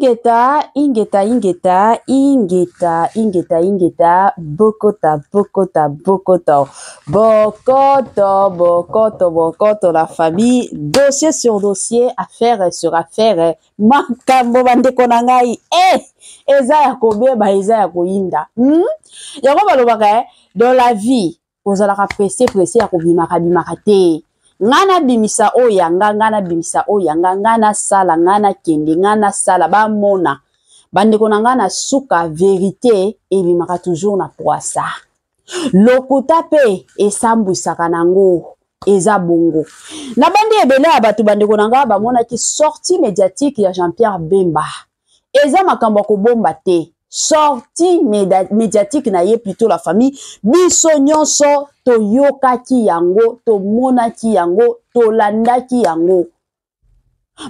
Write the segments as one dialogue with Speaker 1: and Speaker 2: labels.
Speaker 1: Ingeta, ingeta, ingeta, ingeta, ingeta, ingeta, bokota, bokota, bokota, bokoto, bokoto, bokoto, la famille, dossier sur dossier, affaire sur affaire, makambo bandeko na ngai, eza ya kobeba, eza ya koyinda. Yango balobaka, dans la vie, ozalaka pressé ya kobimaka bimaka te. Ngana bimisa oyanga, ngana bimisa oyanga, ngana sala, ngana kende, ngana sala, ba mona. Bandeko na ngana suka vérité, ebimaka toujours na poisa. Lokuta pe, esambwisaka nango, eza bongo. Na bandi ebele abatu bandeko na ngana, ba mona ki sortie médiatique ya Jean-Pierre Bemba. Eza makambo ko bomba te. Sortie médiatique na ye plutôt la famille biso nyonso to yokaki yango to monaki yango to landaki yango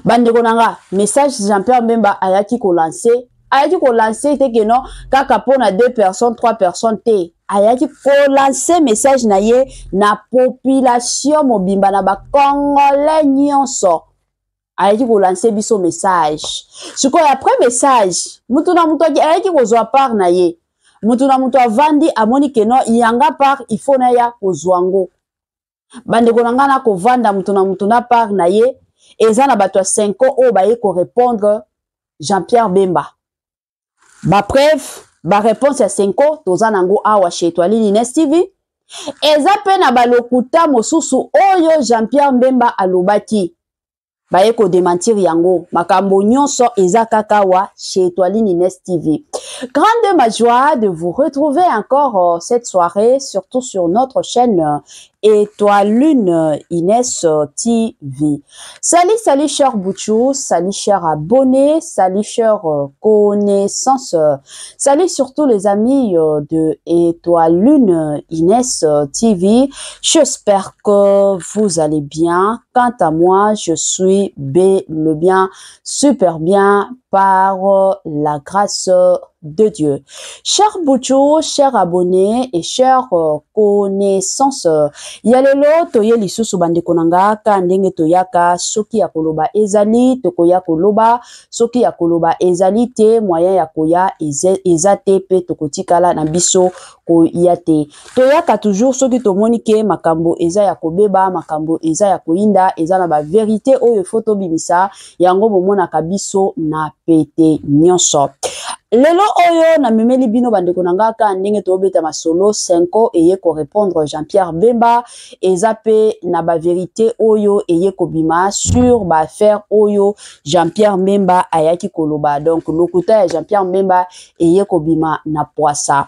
Speaker 1: bandeko nanga message Jean-Pierre Bemba ayaki ko lancer te que non kaka pona 2 personnes 3 personnes te ayaki ko lancer message na ye na population mobimba na ba congolais nyonso ayaki ko lancer biso message sikoyo après message mutu na mutu ayaki kozwa part na ye mutu na mutu avandi amoni ke non yanga part il faut na ya kozwango bandeko na ngana ko vanda mutu na part na ye eza na bato 5 ans o baye ko répondre Jean-Pierre Bemba ba preuve ba réponse ya 5 ans toza nango awa chez Étoile Ines TV eza pe na balokuta mosusu oyo Jean-Pierre Bemba alobaki baye ko démentir yango makambo nyonso eza kaka wa chez Étoile Ines TV. Grande ma joie de vous retrouver encore cette soirée, surtout sur notre chaîne Étoile Ines TV. Salut chers Bouchou, salut chers abonnés, salut chers connaissances, salut surtout les amis de Étoile Ines TV. J'espère que vous allez bien. Quant à moi, je suis bien, super bien par la grâce de Dieu. Chers Bouchou, chers abonnés et chers connaissances, yalelo toye lisusu bandeko nanga ka ndenge toyaka soki ya koloba ezali tokoya koloba soki ya koloba ezali te moyen ya koya ezate pe tokotikala na biso koya te toyaka toujours soki tomoni ke makambo eza ya kobeba makambo eza ya koyinda eza na ba vérité oyo photo bimisa yango bomona kabiso na pete nyonso. Lelo oyo na memeli bino bandeko nanga ka ndenge tobeta masolo 5 ans eye ko répondre Jean-Pierre Bemba ezape na ba vérité oyo eye ko bima sur ba affaire oyo Jean-Pierre Bemba ayaki koloba donc lokuta ya Jean-Pierre Bemba eye ko bima na poisa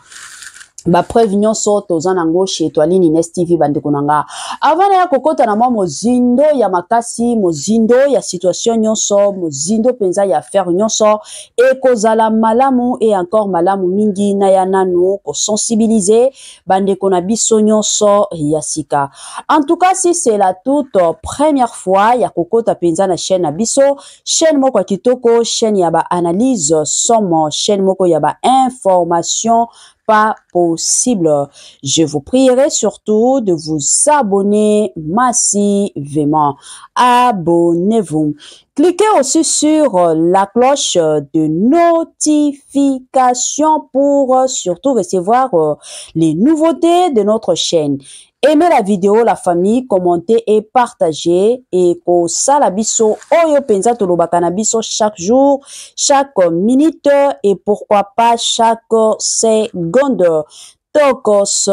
Speaker 1: ba preuve nyonso toza nango chez Étoile Ines TV bandeko nanga avant ya kokota na mozindo ya makasi mozindo ya situation nyonso mozindo penza ya affaire nyonso e kozala malamu et encore malamu mingi na ya nanu ko sensibiliser bandeko na biso nyonso ya sika. En tout cas si c'est la toute première fois ya kokota penza na chaîne na biso chaîne moko kitoko chaîne ya ba analyse somme chaîne moko ya ba information pas possible. Je vous prierai surtout de vous abonner massivement. Abonnez-vous. Cliquez aussi sur la cloche de notification pour surtout recevoir les nouveautés de notre chaîne. Aimez la vidéo, la famille, commentez et partagez. Et ko salabiso oyo penza tolobaka na biso chaque jour, chaque minute et pourquoi pas chaque seconde. Tokos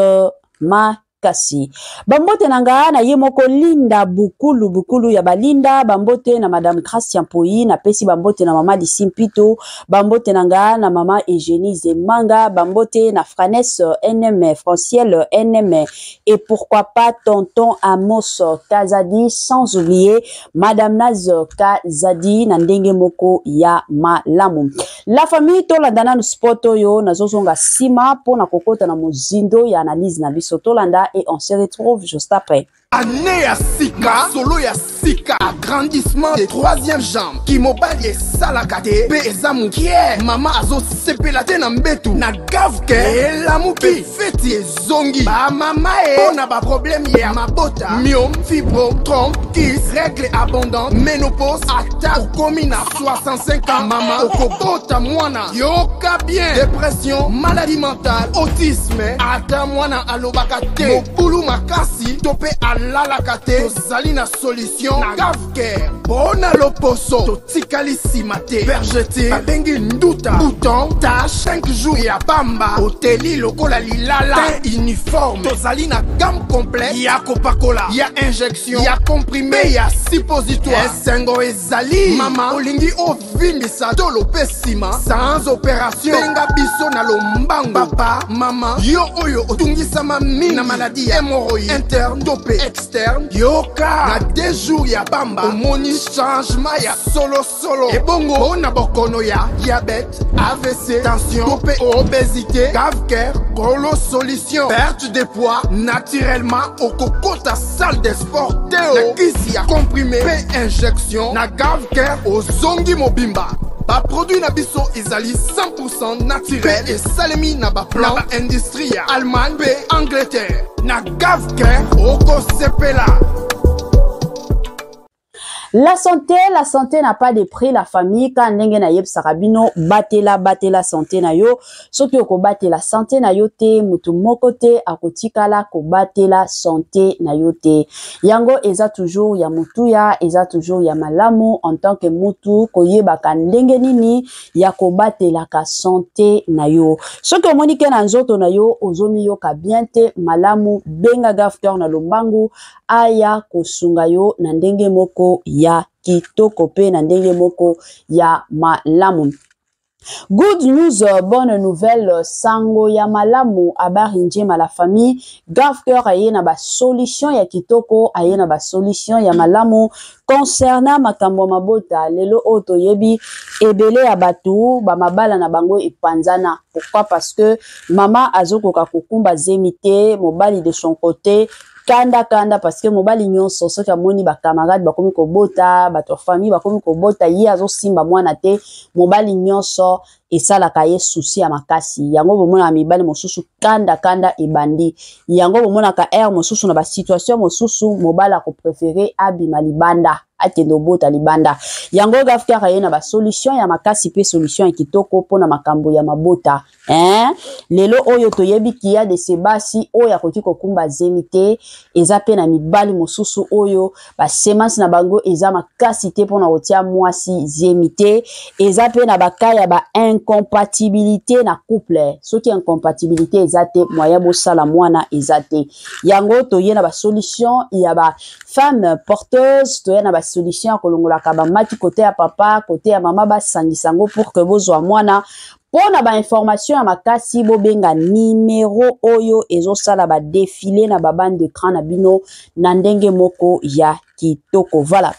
Speaker 1: makasi. Bambote nanga na ye moko linda bukulu ya balinda bambote na madame Gracia Mpoi na pesi bambote na mama Lisimpito bambote nanga na mama Eugénie Zemanga bambote na Franesse NM Franciel NM et pourquoi pas tonton Amos Kazadi sans oublier madame Naz Kazadi na ndenge moko ya malamu. La famille tolanda na sport oyo nazozonga sima pona kokota na mozindo ya analyse na biso tolanda et on se retrouve juste après.
Speaker 2: Année ya sika, solo ya sika, agrandissement des troisième jambes. Ki mobali esalaka te, pe eza mukie. Mama azo sepela te na mbetu, na gavke elamuki. Feti ezongi, ba mama ona ba problème ya mabota. Myome, fibro, trompe, kiss, règle abondante, ménopause, ata okomi na 65 ans. Mama okobota mwana, yoka bien. Dépression, maladie mentale, autisme, ata mwana alobaka te. Mobulu makasi, tope alalaka te. Tozali na solution, na gavke. Bona loposo, totikali simate. Vergete, babengi nduta. Bouton, tache, 5 jours ya bamba. Oteli lokola lilala. Teint uniforme, tozali na gamme complète. Ya kopakola, ya injection, ya comprimé, ya suppositoire. Esengo ezali, mama olingi ovimbisa tolo pesima. Sans opération, benga biso na lombango. Papa, mama, yo oyo otungisama mingi na maladie ya hémorroïde interne, topé externe. Yoka, na 2 jours ya bamba. Omoni changement ya solo. Ebongo, ona bokono ya diabète, AVC, tension, topé obésité, cave-cœur, golo solution. Perte de poids naturellement au coco ta salle de sport. Théo, na kisi ya comprimé, pe injection, na cave-cœur au zongi mobimba. Ba produit na biso ezali 100% naturel et salemi na ba plan industrie Allemagne pe Angleterre. Na cave-cœur oko sepela.
Speaker 1: La santé n'a pas de prix. La famille, quand ndenge na yeb sarabino, bate la santé na yo. Soki oko bate la santé na yo te, mutu moko te, akotikala ko bate la santé na yo te. Yango eza toujours ya mutu ya, eza toujours ya malamu en tant que mutu koyebaka ndenge nini ya ko bate la ka santé na yo. Soki omoni ke na nzoto na yo, ozomi yo ka bien te, malamu benga gafteur na lombangu aya kosunga yo na ndenge moko ya kitoko pe na ndenge moko ya malamu. Good news, bonne nouvelle, sango ya malamu, habari njema la famille. Gafteur aye na ba solution ya kitoko, aye na ba solution ya malamu concernant makambo mabota. Lelo oto yebi ebele ya batu ba mabala na bango ipanzana. Pourquoi? Parce que mama azoko kakukumba zemite, mobali de son côté kanda parce que mobali nyonso soki amoni ba camarade bakomi kobota, bato famille bakomi kobota, ye azo simba mwana te, mobali nyonso esalaka ye souci ya makasi. Yango bomona mibali mosusu kanda ebandi. Yango bomona ka air mosusu na ba situation mosusu mobala ko préférer abima libanda. Atendo bota libanda. Yango gafteur aye na ba solution ya makasi pe solution ya kitoko pona makambo ya mabota. Lelo oyo toyebi ki ya de sebasi oyo akoti kokumba zemite eza pe na mibali mosusu oyo ba semence na bango eza makasi te pona kotia mwasi zemite, eza pe na bakaya ba incompatibilité na couple. Soki incompatibilité eza te moyen bosala mwana eza te. Yango toye na ba solution ya ba femme porteuse, toye na ba solution kolongola ka ba mati côté ya papa, côté ya mama ba sangisango pour que bozwa mwana. Pona ba information ya makasi bobenga numéro oyo ezosala ba défilé na ba bande d'écran na bino na ndenge moko ya kitoko. Voilà.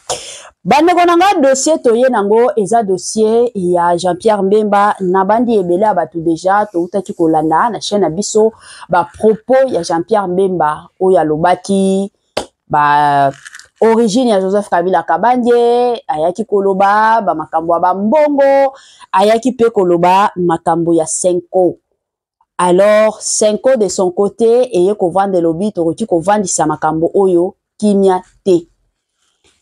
Speaker 1: Bandeko nanga dossier toye nango eza dossier ya Jean-Pierre Mbemba na bandi ebele abatu déjà toutaki kolanda na chaîne na biso ba propos ya Jean-Pierre Mbemba oyo alobaki ba origine ya Joseph Kabila Kabanje, ayaki koloba ba makambo ba mbongo, ayaki pe koloba makambo ya Senko. Alors Senko de son côté eye ko vendre lobby toroti ko vandisa makambo oyo kimia te.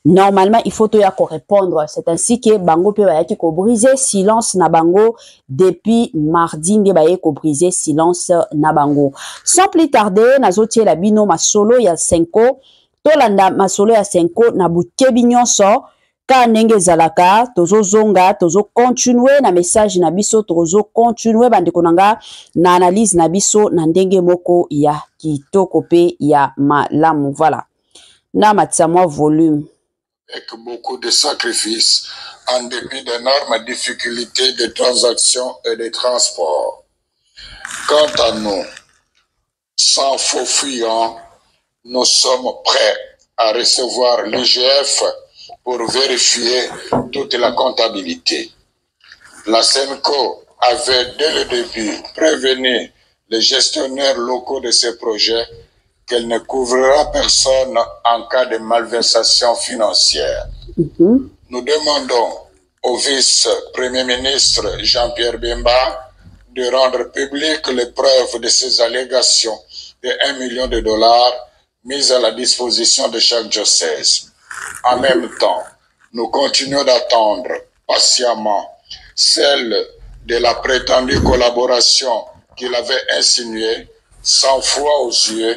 Speaker 1: Normalement il faut to ya ko répondre, c'est ainsi que bango pe bayaki ko briser silence na bango depuis mardi nde baye ko briser silence na bango. Sans plus tarder nazotie la bino masolo ya Senko. Tolanda masolo ya Senko na bukebi nyonso ka ndenge zalaka tozo zonga tozo continuer na message na biso tozo continuer bandeko nanga na analyse na biso na ndenge moko ya kitoko pe ya malamu. Voilà na matisa moi volume
Speaker 3: avec beaucoup de sacrifices en dépit d'énormes difficultés de transactions et de transport. Quant à nous, sans faux fuyants, nous sommes prêts à recevoir l'IGF pour vérifier toute la comptabilité. La SENCO avait dès le début prévenu les gestionnaires locaux de ces projets qu'elle ne couvrira personne en cas de malversation financière. Nous demandons au vice-premier ministre Jean-Pierre Bemba de rendre publiques les preuves de ces allégations de 1 million de dollars mises à la disposition de chaque diocèse. En même temps, nous continuons d'attendre patiemment celle de la prétendue collaboration qu'il avait insinuée 100 fois aux yeux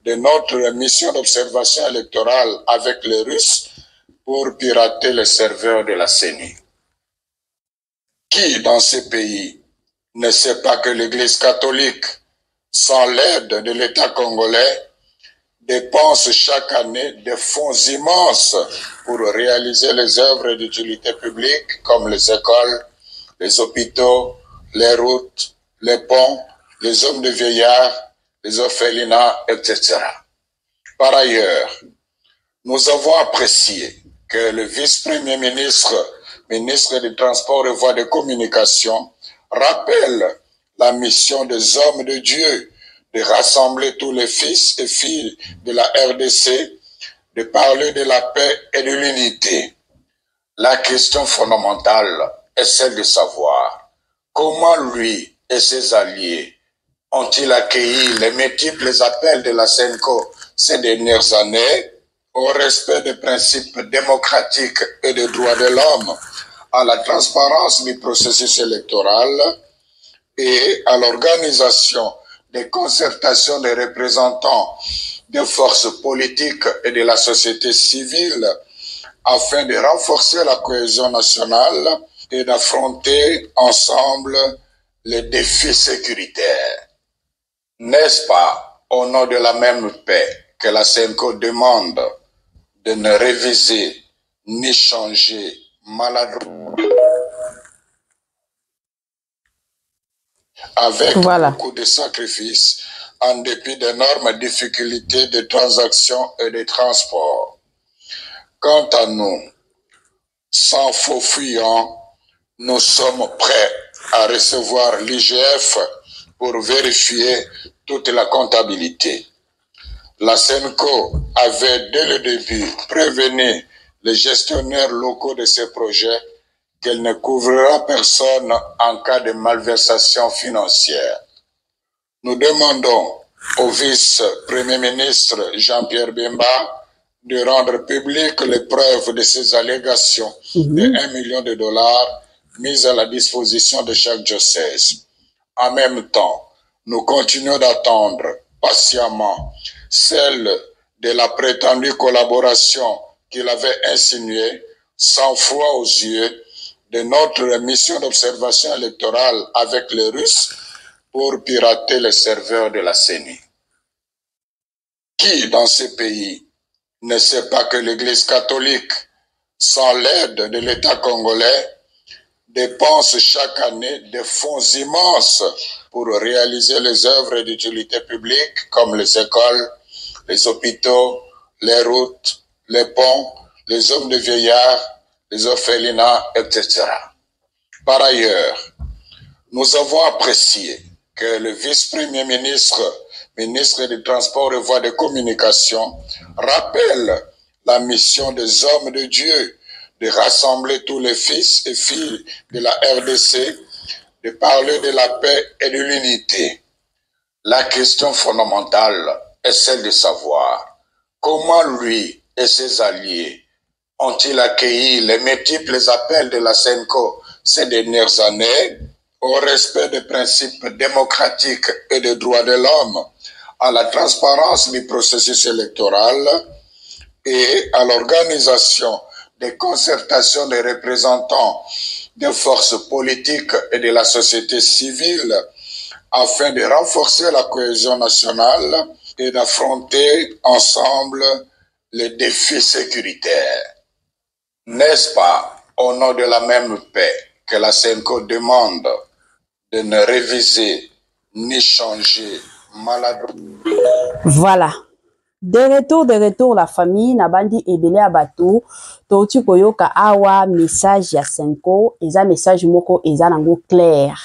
Speaker 3: de notre mission d'observation électorale avec les Russes pour pirater les serveurs de la CENI. Qui dans ces pays ne sait pas que l'Église catholique, sans l'aide de l'État congolais, dépense chaque année des fonds immenses pour réaliser les œuvres d'utilité publique comme les écoles, les hôpitaux, les routes, les ponts, les hommes de vieillards, les orphelinats, etc. Par ailleurs, nous avons apprécié que le vice-premier ministre, ministre des Transports et Voies de Communication, rappelle la mission des hommes de Dieu de rassembler tous les fils et filles de la RDC, de parler de la paix et de l'unité. La question fondamentale est celle de savoir comment lui et ses alliés ont-ils accueilli les multiples appels de la CENCO ces dernières années au respect des principes démocratiques et des droits de l'homme, à la transparence du processus électoral et à l'organisation des concertations des représentants des forces politiques et de la société civile afin de renforcer la cohésion nationale et d'affronter ensemble les défis sécuritaires. N'est-ce pas au nom de la même paix que la CENCO demande de ne réviser ni changer maladroitement avec beaucoup de sacrifices en dépit d'énormes difficultés de transaction et de transport. Quant à nous, sans faux fuyants, nous sommes prêts à recevoir l'IGF pour vérifier toute la comptabilité. La CENCO avait dès le début prévenu les gestionnaires locaux de ces projets qu'elle ne couvrira personne en cas de malversation financière. Nous demandons au vice-premier ministre Jean-Pierre Bemba de rendre publiques les preuves de ces allégations de 1 million de dollars mises à la disposition de chaque diocèse. En même temps, nous continuons d'attendre patiemment celle de la prétendue collaboration qu'il avait insinuée 100 fois aux yeux de notre mission d'observation électorale avec les Russes pour pirater les serveurs de la CENI. Qui dans ces pays ne sait pas que l'Église catholique, sans l'aide de l'État congolais, dépense chaque année des fonds immenses pour réaliser les œuvres d'utilité publique comme les écoles, les hôpitaux, les routes, les ponts, les hommes de vieillards, les orphelinats, etc. Par ailleurs, nous avons apprécié que le vice-premier ministre, ministre des Transports et Voies de Communication, rappelle la mission des hommes de Dieu de rassembler tous les fils et filles de la RDC, de parler de la paix et de l'unité. La question fondamentale est celle de savoir comment lui et ses alliés ont-ils accueilli les multiples appels de la CENCO ces dernières années au respect des principes démocratiques et des droits de l'homme, à la transparence du processus électoral et à l'organisation des concertations des représentants des forces politiques et de la société civile afin de renforcer la cohésion nationale et d'affronter ensemble les défis sécuritaires. N'est-ce pas au nom de la même paix que la CENCO demande de ne réviser ni changer maladroitement.
Speaker 1: Voilà. De retour, la famille Nabandi Ebele Abatou, Toti Koyoka Awa, message ya CENCO, eza message moko, eza nango clair.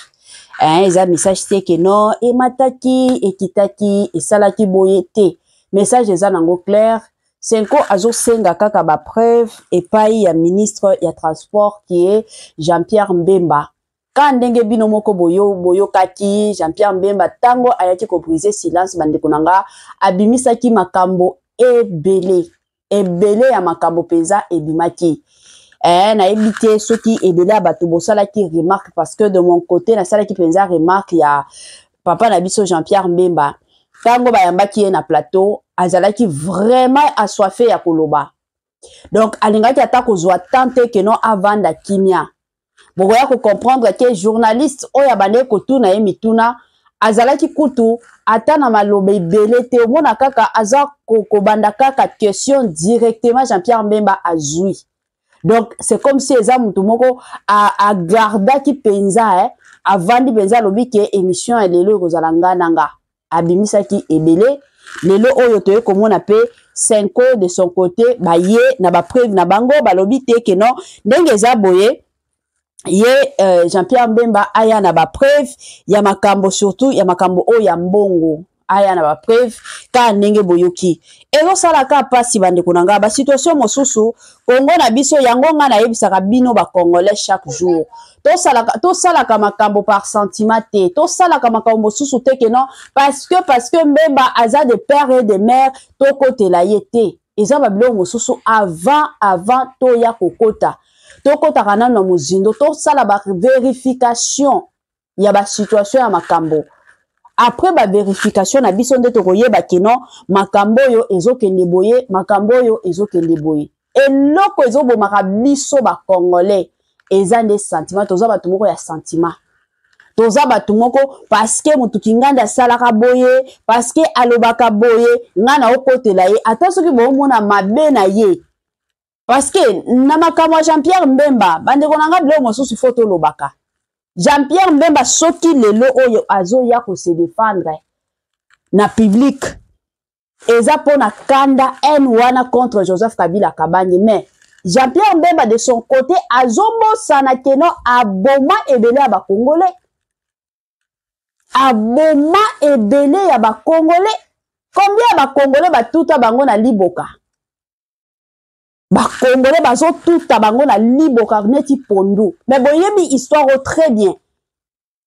Speaker 1: Eza message c'est que non, e mataki, e kitaki, e salaki boyete. message eza nango clair. Senko azo senga kaka ba preuve et pai ya ministre ya transport qui est Jean-Pierre Mbemba. Quand ndenge bino moko boyo kaki Jean-Pierre Mbemba tango ayaki ko briser silence bande konanga abimisa ki makambo ebele ya makambo peza ebimaki. Na ebité soki ebele abatu bosala ki remarque parce que de mon côté na sala ki penza remarque ya papa na biso Jean-Pierre Mbemba. Tango bayambaki na plateau azalaki vraiment assoiffé ya koloba. Donc alingaki ata kozwa tante que non avanda kimia. Bokoya ko comprendre que journaliste oya bande ko tuna ye mituna azalaki kutu ata na malobe belé te omona kaka aza ko banda kaka question directement Jean-Pierre Mbemba azui. Donc c'est comme si eza mutu moko a garda ki penza avandi penza lobi ke émission elelo kozalanga nanga abimisaki ebele lelo oyo toye komona pe 5 de son côté ba ye na ba preuve na bango balobi te ke non ndenge eza boye ye Jean-Pierre Mbemba aya na ba preuve ya makambo surtout ya makambo o ya mbongo aya na ba preuve ka ndenge boyoki ezo sala ka pasi bande kunanga ba situation mosusu Kongo na biso yango nga na yebisaka bino ba congolais chaque jour to sala ka makambo par sentiment te to sala ka makambo mosusu te que non parce que Mbemba aza de père et de mère to kotela yete eza ba bilo mosusu avant to ya kokota to kota kana na muzindo to sala ba vérification ya ba situation ya makambo. Après ba vérification na biso nde to koyeba keno makambo yo ezokende boye makambo yo ezokende boye eloko ezobomaka biso ba congolais eza nde sentiment toza batu moko ya sentiment toza batu moko parce que mutu kinganda salaka boye parce que alobaka boye ngana okotela ye ata soki bomona mabe na ye parce que na makambo Jean-Pierre Mbemba bande konanga bilo mosusu photo lobaka Jean-Pierre Mbemba soki lelo oyo azo ya ko se défendre na public eza pona kanda wana contre Joseph Kabila Kabange mais Jean-Pierre Mbemba de son côté azomo sana keno aboma ebele ya ba congolais aboma ebele ya ba congolais combien ba congolais batuta bango na liboka ba congolais bazo tuta bango na liboka neti pondu mais boyebi histoire très bien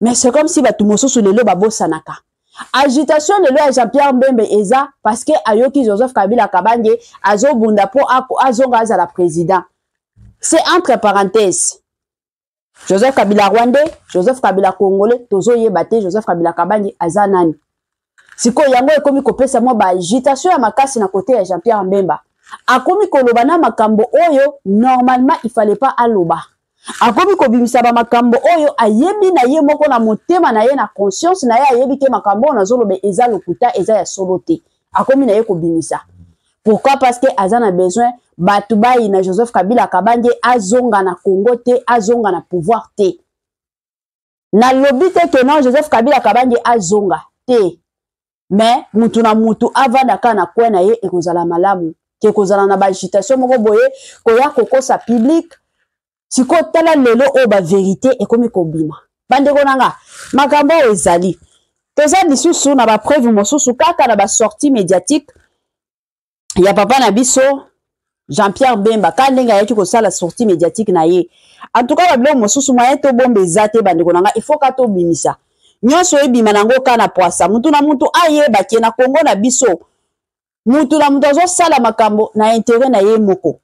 Speaker 1: mais c'est comme si batu mosusu lelo babosanaka agitation lelo ya Jean-Pierre Mbemba eza parce que ayoki Joseph Kabila Kabange azobunda po azonga azala président c'est entre parenthèses Joseph Kabila Rwandais Joseph Kabila Congolais tozo yebate Joseph Kabila Kabange azanani siko yango ekomi kopesa mo ba agitation ya makasi na côté ya Jean-Pierre Mbemba akomi koloba na makambo oyo normalement il fallait pas aloba akomi kobimisa ba makambo oyo ayebi na ye moko na motema na ye na conscience na ye ayebi ke makambo na zolobe eza lokuta eza ya solote akomi na ye kobimisa pourquoi parce que azana besoin batu bayi na Joseph Kabila Kabange azonga na Congo te azonga na pouvoir te na lobi te que non Joseph Kabila Kabange azonga te mais mutu na mutu avanda kana kwa na ye ekozala malamu ke kozala na ba agitation moko boye koya kokosa public siko tala lelo o ba vérité ekomi kobima bandeko nanga makambo ezali toza lisusu na ba preuve mosusu kaka na ba sortie médiatique ya papa na biso Jean-Pierre Mbemba kandenga yaki ko sala sortie médiatique na ye en tout cas ba bilo mosusu moyen to bombe ezate bandeko nanga il faut ka to bimisa nyonso ebima nango kana poasa mutu na mutu ayeba ke na Congo na biso mutu na mutu azo sala makambo na intérêt na ye moko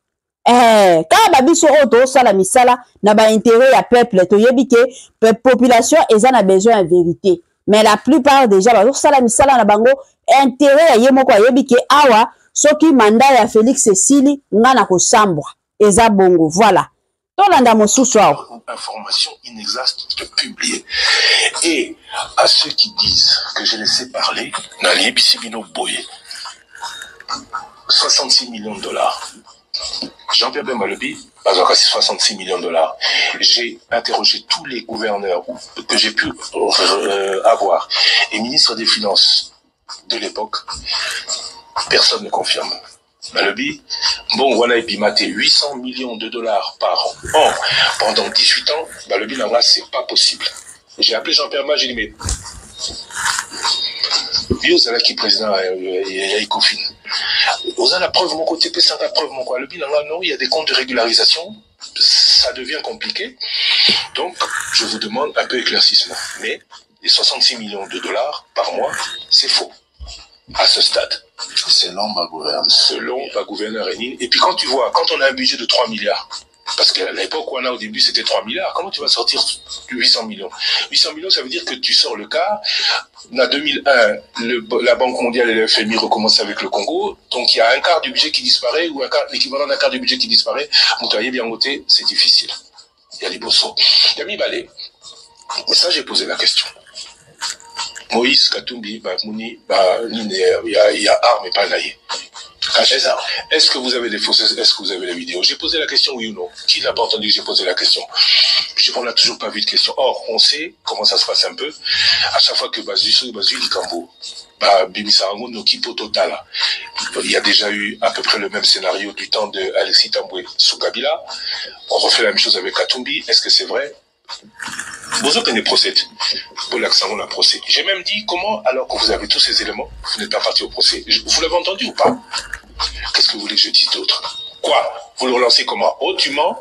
Speaker 1: ka ba biso o to sala misala na ba intérêt ya peuple to yebi ke population eza na besoin de vérité mais la plupart déjà ba sala misala na bango intérêt ya ye moko yebi ke awa soki mandat ya Félix Cécile ngana ko sambwa eza bongo voilà tolanda mosusu awa
Speaker 4: information inexacte publiée et à ceux qui disent que je laissé parler na Libisibino Boye 66 millions de dollars. Jean-Pierre Mbemba Lobi, 66 millions de dollars. J'ai interrogé tous les gouverneurs que j'ai pu avoir et ministre des Finances de l'époque. Personne ne confirme. Malobi, bon, voilà, et puis maté 800 millions de dollars par an pendant 18 ans. Malobi, là, c'est pas possible. J'ai appelé Jean-Pierre Mbemba, j'ai dit, mais Bio Zalaki président Ecofin. Vous avez la preuve mon côté, c'est la preuve mon quoi. Le bilan non, il y a des comptes de régularisation, ça devient compliqué. Donc, je vous demande un peu éclaircissement. Mais les 66 millions de dollars par mois, c'est faux. À ce stade.
Speaker 3: Selon ma gouverneur.
Speaker 4: Selon ma gouverneur Rénine. Et puis quand tu vois, quand on a un budget de 3 milliards, parce qu'à l'époque où on a au début c'était 3 milliards, comment tu vas sortir 800 millions? 800 millions, ça veut dire que tu sors le quart. En 2001, la Banque mondiale et le FMI recommencent avec le Congo. Donc il y a un quart du budget qui disparaît, ou l'équivalent d'un quart du budget qui disparaît. Moutaye bien voté, c'est difficile. Il y a les bossons. Il y a mis balai. Mais ça, j'ai posé la question. Moïse, Katumbi, Mouni, il y a armes et pas naïe. Est-ce que vous avez des fausses, est-ce que vous avez les vidéos? J'ai posé la question, oui ou non? Qui n'a pas entendu que j'ai posé la question? On n'a toujours pas vu de question. Or, on sait comment ça se passe un peu. À chaque fois que Bazuso, Likambo, Bimisarango, Nokipo Total, il y a déjà eu à peu près le même scénario du temps de Alexis Tamboué sous Kabila. On refait la même chose avec Katumbi. Est-ce que c'est vrai? Vous avez procès. Pour l'accent, on a procès. J'ai même dit comment, alors que vous avez tous ces éléments, vous n'êtes pas parti au procès. Vous l'avez entendu ou pas? Qu'est-ce que vous voulez que je dise d'autre? Quoi? Vous le relancez comment? Hautement,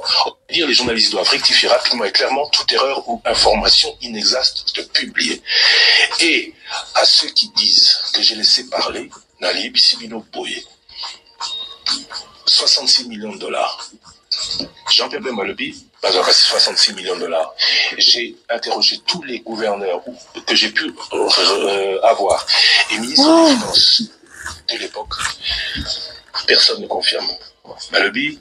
Speaker 4: dire les journalistes doivent rectifier rapidement et clairement toute erreur ou information inexacte publiée. Et à ceux qui disent que j'ai laissé parler, Nali Bissibino Boye, 66 millions de dollars. Jean-Pierre Bemalobi, 66 millions de dollars. J'ai interrogé tous les gouverneurs que j'ai pu avoir et ministre des Finances de l'époque. Personne ne confirme. Balobi,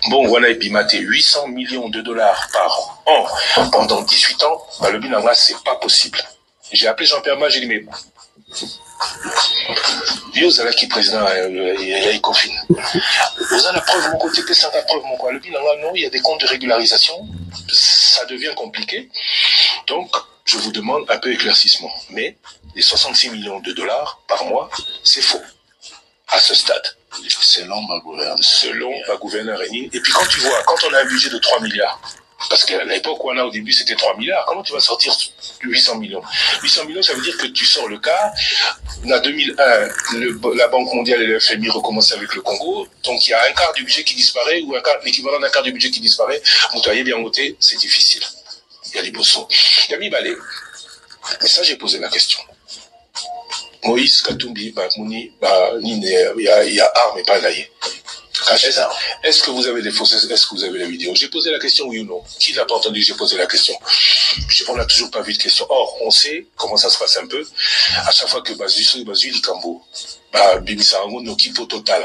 Speaker 4: bon, voilà, et Bimaté, 800 millions de dollars par an pendant 18 ans. Balobi, non, c'est pas possible. J'ai appelé Jean-Pierre Ma, j'ai dit, mais Bio Zalaki président Ecofin. Vous avez la preuve mon côté, c'est la preuve mon quoi. Le bilan non, il y a des comptes de régularisation, ça devient compliqué. Donc, je vous demande un peu éclaircissement. Mais les 66 millions de dollars par mois, c'est faux. À ce stade.
Speaker 3: Selon ma gouverneur.
Speaker 4: Selon ma gouverneur Rénine. Et puis quand tu vois, quand on a un budget de 3 milliards, parce qu'à l'époque où on a au début c'était 3 milliards, comment tu vas sortir 800 millions? 800 millions, ça veut dire que tu sors le quart. En 2001, la Banque mondiale et le FMI recommencent avec le Congo. Donc il y a un quart du budget qui disparaît, ou l'équivalent d'un quart du budget qui disparaît. Moutaye bien voté, c'est difficile. Il y a les bossons. Il y a mis balai. Mais ça, j'ai posé la question. Moïse, Katumbi, Mouni, il y a armes et pas naïe. Est-ce que vous avez des fausses, est-ce que vous avez les vidéos? J'ai posé la question, oui ou non? Qui n'a pas entendu que j'ai posé la question? On n'a toujours pas vu de question. Or, on sait comment ça se passe un peu. À chaque fois que Bazuso, Likambo, Bimisarango, Nokipo Total,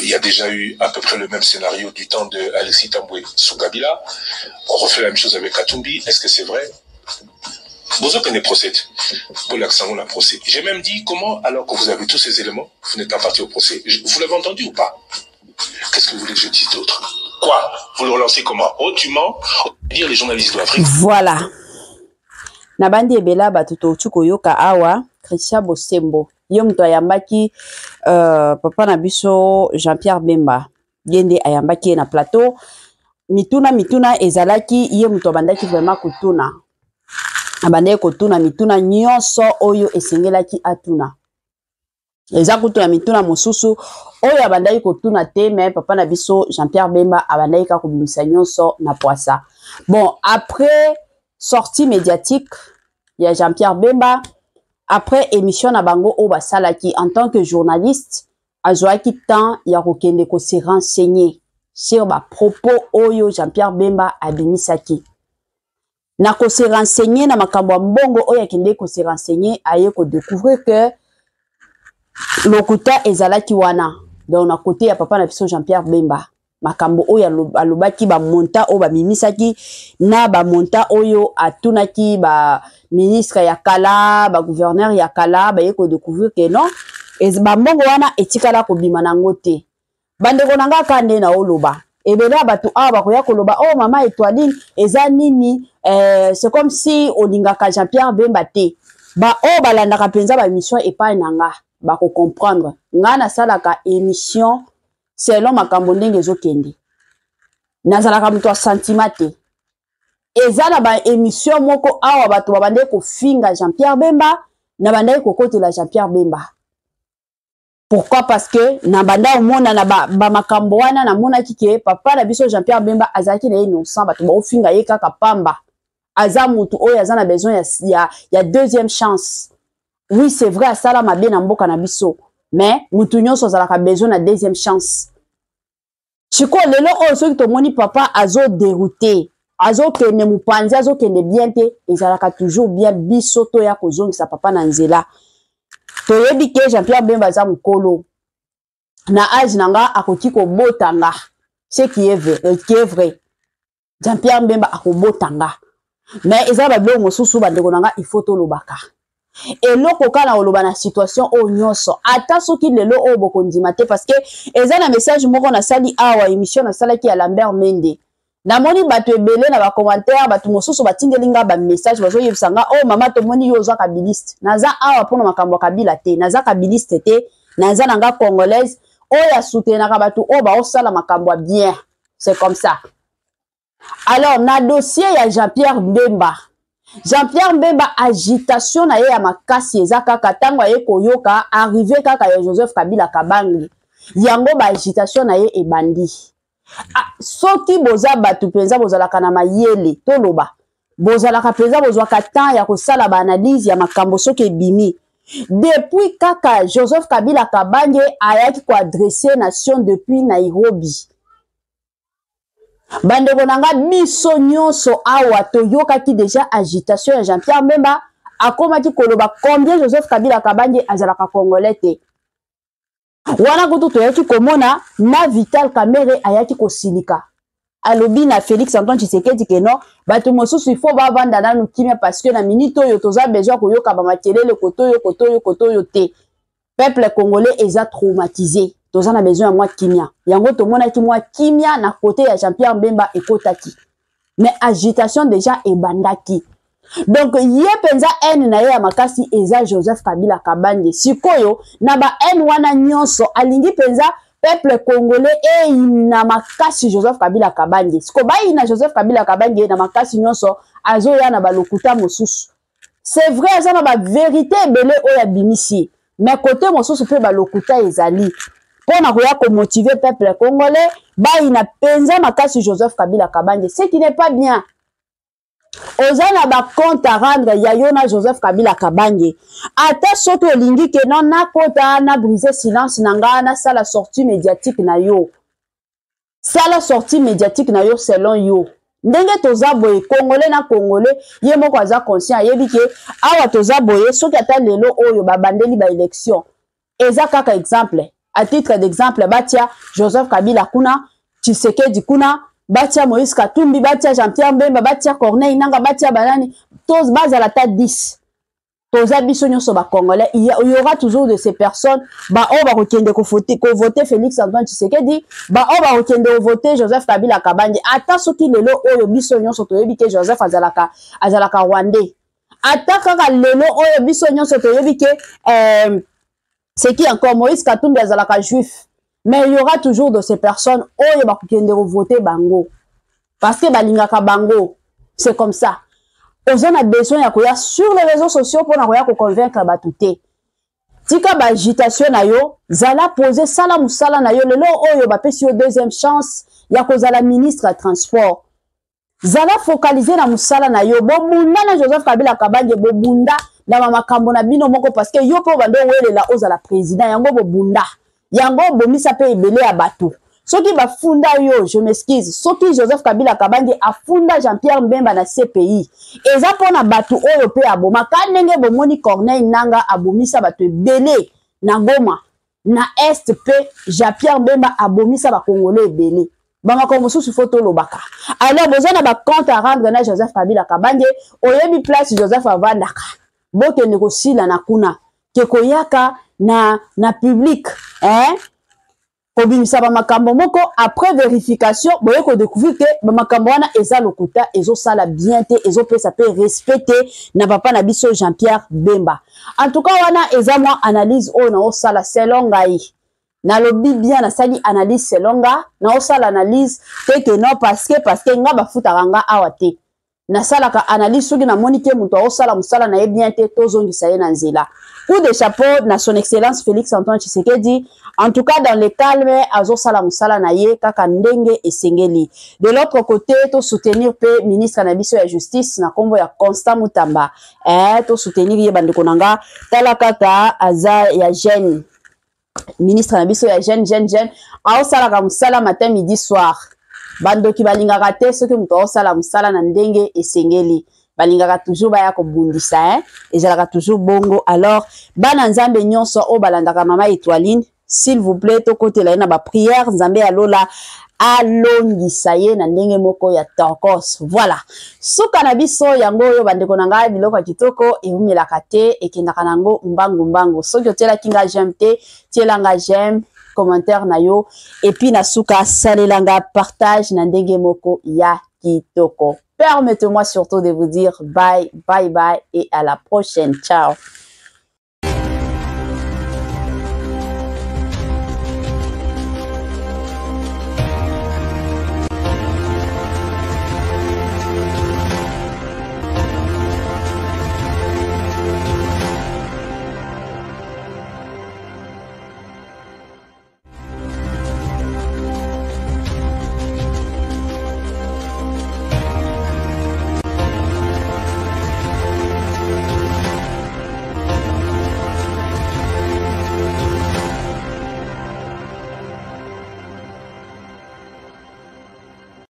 Speaker 4: il y a déjà eu à peu près le même scénario du temps de Alexis Tamboué sous Kabila. On refait la même chose avec Katumbi. Est-ce que c'est vrai? Vous avez procès. Pour l'accent, on a procès. J'ai même dit comment, alors que vous avez tous ces éléments, vous n'êtes pas parti au procès. Vous l'avez entendu ou pas? Qu'est-ce que vous voulez que je dise d'autre? Quoi? Vous le relancez comment? Hautement, dire les journalistes doivent.
Speaker 1: Voilà. Nabandi ebela batuto chukoyoka awa Christian Bosembo. Yo mto ayambaki papa na biso Jean-Pierre Bemba. Yende ayambaki na plateau. Mituna ezalaki ye mto abandaki vraiment kutuna. Abandaki kutuna mituna nyonso oyo esengelaki atuna. Eza kutuna mituna mosusu oyo abandaki kotuna te, mais papa na biso Jean-Pierre Bemba abandaki ka kobimisa nyonso na poisa. Bon, après sortie médiatique, il y a Jean-Pierre Bemba, après émission na bango o basalaki en tant que journaliste, azwaki temps ya kokende ko se renseigner sur ba propos oyo Jean-Pierre Bemba abimisaki. Na ko se renseigner na makambo mbongo oyo akende ko se renseigner aye ko découvrir que lokuta ezalaki wana. Donc na côté ya papa na biso Jean-Pierre Bemba, makambo oyo alobaki ba monta o ba mimisaki na ba monta oyo atunaki ba ministre ya kala, ba gouverneur ya kala, ba yeko découvrir que non, ba mbongo wana etikala ko bima nango te. Bandeko nanga kande na oloba. Ebela batu awa koya koloba, oh mama Étoiline eza nini, c'est comme si olingaka Jean-Pierre Bemba te. Ba o balandaka penza ba émission epai nanga. Ba ko comprendre nga na salaka émission selon makambo ndenge ezokende nazalaka muto sentiment te eza na ba émission moko awa bato babande ko finga Jean-Pierre Bemba na banda kokote la Jean-Pierre Bemba. Pourquoi? Parce que na banda omona na ba makambo wana na mona kike papa na biso Jean-Pierre Bemba azaki na innocent bato ba ofinga ye kaka pamba. Aza mutu oyo aza na besoin ya deuxième chance. Oui, c'est vrai asala mabe na mboka na biso, mais mutu nyonso azalaka besoin na deuxième chance. Chiko lelo oyo soki tomoni papa azo dérouté, azo kende mupanzi, azo kende bien te, ezalaka toujours bien biso to ya kozongisa papa na nzela. Toyebi ke Jean-Pierre Bemba aza mukolo. Na âge nanga akoki kobotanga. Ce qui est vrai. Jean-Pierre Bemba akobotanga. Mais ezala bablo mosusu bandeko nanga il faut to lobaka. Et loko kana oloba na situation o nyonso ata soki lelo o bokondima te parce que ezala message moko na sali awa émission na sala ki ya Lambert Mende. Na moni bato ebele na ba commentaire bato mosusu batindelinga ba message bazo yebisanga oh mama to moni yo za kabiliste. Naza awa pona makambo kabila te, naza kabiliste te, naza nanga congolaise o ya soutenaka bato o ba osala makambo bien. C'est comme ça. Alors na dossier ya Jean-Pierre Bemba. Jean-Pierre Bemba agitation na ye ya makasi eza kaka tango ye koyoka arrivé kaka ya Joseph Kabila Kabange. Yango ba agitation na ye ebandi. Soki boza batu penza bozalaka na mayele toloba. Bozalaka penza bozwaka temps ya kosala ba analyse ya makambo soki ebimi. Depuis kaka Joseph Kabila Kabange ayaki ko adresser nation depuis Nairobi. Bandeko nanga biso nyonso awa toyoka ki déjà agitation ya Jean-Pierre Bemba akomaki koloba combien Joseph Kabila Kabange azalaka congolais te. Wana kutu toyaki komona na Vital Kamerhe ayaki kosilika. Alobi na Félix Antoine Tshisekedi ke non bato mosusu il faut ba vanda nanu kimia parce que na minute oyo toza besoin koyoka ba makelele kotoyo te. Peuple congolais eza traumatisé. Toza na besoin ya mwa kimia. Yango tomona ki mwa kimia na côté ya Jean-Pierre Bemba ekotaki. Mais agitation déjà ebandaki. Donc ye penza en na ye ya makasi eza Joseph Kabila Kabange. Sikoyo na ba en wana nyonso alingi penza peuple congolais e na makasi Joseph Kabila Kabange. Siko ba ina Joseph Kabila Kabange na makasi nyonso azo ya na balokuta mosusu. C'est vrai eza na ba vérité ebele oya bimisi. Mais côté mosusu pe balokuta ezali. Pona koya ko motiver peuple congolais ba ina penza makasi Joseph Kabila Kabange. Ce qui n'est pas bien. Ozana ba compte à rendre ya yona Joseph Kabila Kabange. Ata soto lingi ke non na kota na briser silence nanga na sala sortie médiatique na yo. Sala sortie médiatique na yo selon yo. Ndenge toza boye congolais na congolais ye moko aza conscient yebi ke awa toza boye soki ata lelo oyo ba bandeli ba élection. Eza kaka exemple. À titre d'exemple batia Joseph Kabila kuna, Tshisekedi kuna, batia Moïse Katumbi, batia Jean-Pierre Bemba, batia Corneille Nanga, batia Banani, tous base à la tête 10. Tous abisso nyonso ba congolais, il y aura toujours de ces personnes ba on va rekende ko voter Félix Antoine Tshisekedi, ba on va rekende voter Joseph Kabila Kabange. Ata soki lelo oyo biso nyonso toyebi ke Joseph azalaka Rwandais. Ata kaka lelo oyo biso nyonso toyebi ke c'est qui encore Moïse Katumbi azalaka juif. Mais il y aura toujours de ces personnes oyo ba kokende voter bango. Parce que balingaka bango. C'est comme ça. Ozo a besoin ya koya sur les réseaux sociaux pour na koya ko convaincre batuté. Tika ba agitation na yo, zala poser sala musala na yo lelo oyo ba pesi yo deuxième chance ya kozala ministre à transport. Zala focaliser na musala na yo bobunda na Joseph Kabila Kabange bobunda na makambo na bino moko parce que yo po bando welela ozala président yango bobunda. Yango bomisa pe ebele ya bato. Soki ba funda yo, je m'excuse. Soki Joseph Kabila Kabange a funda Jean-Pierre Bemba na CPI. Eza pona bato oyo pe aboma. Kanenge bomoni Corneille Nanga abomisa bato ebele na Goma. Na Est pe Jean-Pierre Bemba abomisa ba Congolais ebele. Bama kongo susu photo lobaka. Alors besoin ba compte à rendre na Joseph Kabila Kabange. Oyebi place Joseph avandaka. Boke nekosila na kuna. Kekoyaka na public. Obimisa ba makambo moko après vérification boye ko découvrir que ba makambo wana eza lokuta ezo sala bien te ezo pesa pe respecter na papa na biso Jean-Pierre Bemba. En tout cas wana eza moi analyse o na o sala selon ngai. Na lobi bien na sali analyse selon nga na o sala analyse te que non parce que nga ba futa ranga awate. nasalaka analyse soki na monite muto osala musala na bien te tozongisa ye na nzela. Coup de chapeau na son excellence Félix Antoine Tshisekedi. En tout cas dans le calme azosala musala na ye kaka ndenge esengeli. De l'autre côté to soutenir pe ministre na biso ya justice na kombo ya Constant Mutamba. To soutenir ye bandeko nanga tala kaka aza ya jeune ministre na biso ya jeune aosala musala matin midi soir. Bandoki balingaka te soki muto osala musala na ndenge esengeli balingaka toujours baya ko bundisa ezalaka toujours bongo. Alors bana nzambe nyonso o balandaka mama Étoiline, s'il vous plaît to côté la na ba prière nzambe alola alongisa ye na ndenge moko ya torkos. Voilà suka na biso yango yo bandeko nanga biloko ya kitoko eumelaka te ekendaka nango mbangu soki otelaki nga j'aime te tielanga j'aime commentaire na yo et puis nasuka salelanga partage na ndenge moko ya kitoko. Permettez-moi surtout de vous dire bye et à la prochaine. Ciao.